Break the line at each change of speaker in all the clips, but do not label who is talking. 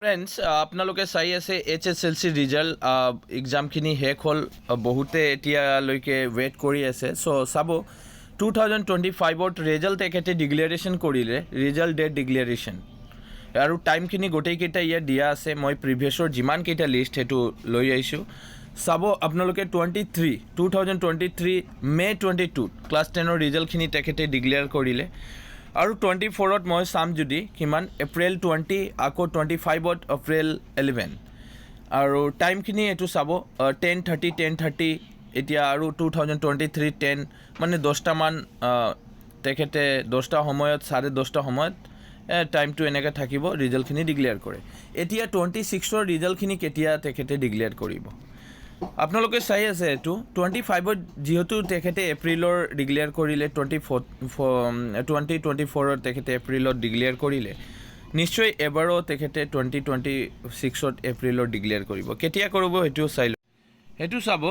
friends আপোনালোকে চাই আছে HSLC ৰিজাল্ট এক্সামখিনি শেষ হ'ল বহুতে এতিয়ালৈকে ৱেইট কৰি আছে চ' চাব 2025ত ৰিজাল্ট তেখেতে ডিক্লেৰেশ্যন কৰিলে ৰিজাল্ট ডেট ডিক্লেৰেশ্যন আৰু টাইমখিনি গোটেইকেইটা ইয়াত দিয়া আছে মই প্ৰিভিয়াছৰ যিমানকেইটা লিষ্ট সেইটো লৈ আহিছোঁ চাব আপোনালোকে 2023 মে 22 ক্লাছ 10ৰ ৰিজাল্টখিনি তেখেতে ডিক্লেয়াৰ কৰিলে আৰু 24ত মই চাম যদি কিমান এপ্ৰিল 20 আকৌ 25ত এপ্ৰিল 11 আৰু টাইমখিনি এইটো চাব 10:30 এতিয়া আৰু 2023 10 মানে 10টামান তেখেতে 10টা সময়ত 10:30 সময়ত টাইমটো এনেকৈ থাকিব ৰিজাল্টখিনি ডিক্লেয়াৰ কৰে এতিয়া 26ৰ ৰিজাল্টখিনি কেতিয়া তেখেতে ডিক্লেয়াৰ কৰিব আপোনালোকে চাই আছে এইটো 25ত যিহেতু তেখেতে এপ্ৰিলৰ ডিক্লেয়াৰ কৰিলে 2024ত তেখেতে এপ্ৰিলত ডিক্লেয়াৰ কৰিলে নিশ্চয় এবাৰো তেখেতে 2026ত এপ্ৰিলত ডিক্লেয়াৰ কৰিব কেতিয়া কৰিব সেইটো চাই লওক সেইটো চাব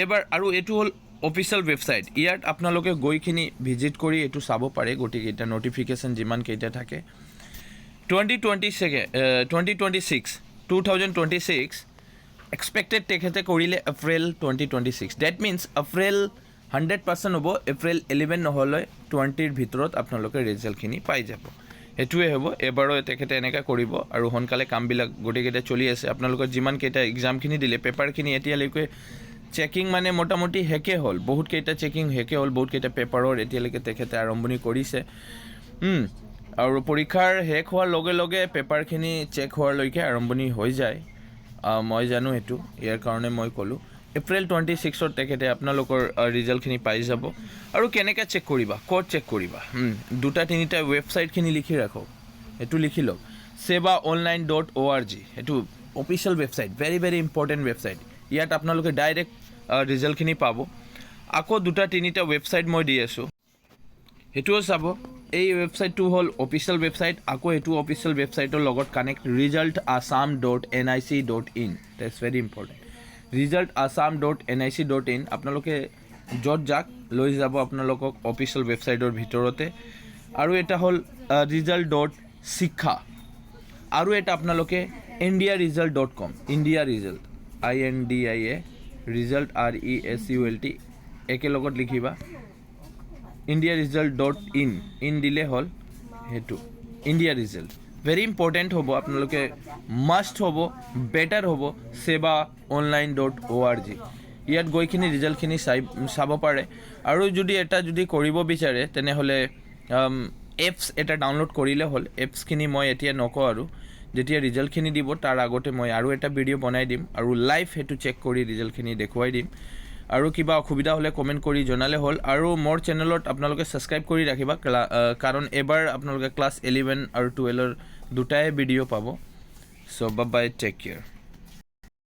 এবাৰ আৰু এইটো হ'ল অফিচিয়েল ৱেবছাইট ইয়াত আপোনালোকে গৈখিনি ভিজিট কৰি এইটো চাব পাৰে গোটেইকেইটা নটিফিকেশ্যন যিমানকেইটা থাকে 2026 এক্সপেক্টেড তেখেতে কৰিলে এপ্ৰিল 2026 ডেট মিনছ এপ্ৰিল 100% হ'ব এপ্ৰিল 11 নহ'লে 20ৰ ভিতৰত আপোনালোকে ৰিজাল্টখিনি পাই যাব সেইটোৱে হ'ব এবাৰো তেখেতে এনেকৈ কৰিব আৰু সোনকালে কামবিলাক গোটেইকেইটা চলি আছে আপোনালোকৰ যিমানকেইটা এক্সামখিনি দিলে পেপাৰখিনি এতিয়ালৈকে চেকিং মানে মোটামুটি শেষে হ'ল বহুতকেইটা চেকিং শেষে হ'ল বহুতকেইটা পেপাৰৰ এতিয়ালৈকে তেখেতে আৰম্ভণি কৰিছে আৰু পৰীক্ষাৰ শেষ হোৱাৰ লগে লগে পেপাৰখিনি চেক হোৱালৈকে আৰম্ভণি হৈ যায় মই জানো সেইটো ইয়াৰ কাৰণে মই ক'লোঁ এপ্ৰিল 26ত তেখেতে আপোনালোকৰ ৰিজাল্টখিনি পাই যাব আৰু কেনেকৈ চেক কৰিবা ক'ত চেক কৰিবা দুটা তিনিটা ৱেবছাইটখিনি লিখি ৰাখক এইটো লিখি লওক sevaonline.org এইটো official website very important website ইয়াত আপোনালোকে ডাইৰেক্ট ৰিজাল্টখিনি পাব আকৌ দুটা তিনিটা ৱেবছাইট মই দি আছোঁ সেইটোও চাব এই ৱেবছাইটটো হ'ল অফিচিয়েল ৱেবছাইট আকৌ এইটো অফিচিয়েল ৱেবছাইটৰ লগত connect resultassam.nic.in that's very important resultassam.nic.in আপোনালোকে য'ত যাক লৈ যাব আপোনালোকক অফিচিয়েল ৱেবছাইটৰ ভিতৰতে আৰু এটা হ'ল result.শিক্ষা আৰু এটা আপোনালোকে indiaresult.com India result INDIA result RESULT একেলগত লিখিবা indiaresult.in ইন দিলে হ'ল সেইটো ইণ্ডিয়া ৰিজাল্ট ভেৰি ইম্পৰ্টেণ্ট হ'ব আপোনালোকে মাষ্ট হ'ব বেটাৰ হ'ব sevaonline.org ইয়াত গৈখিনি ৰিজাল্টখিনি চাব পাৰে আৰু যদি কৰিব বিচাৰে তেনেহ'লে এপছ এটা ডাউনলোড কৰিলে হ'ল এপছখিনি মই এতিয়া নকওঁ আৰু যেতিয়া ৰিজাল্টখিনি দিব তাৰ আগতে মই আৰু এটা ভিডিঅ' বনাই দিম আৰু লাইভ সেইটো চেক কৰি ৰিজাল্টখিনি দেখুৱাই দিম আৰু কিবা অসুবিধা হ'লে কমেণ্ট কৰি জনালে হ'ল আৰু মোৰ চেনেলত আপোনালোকে ছাবস্ক্ৰাইব কৰি ৰাখিবা কাৰণ এবাৰ আপোনালোকে ক্লাছ 11 আৰু 12ৰ দুটাই ভিডিঅ' পাব চ' বাই টেক কেয়াৰ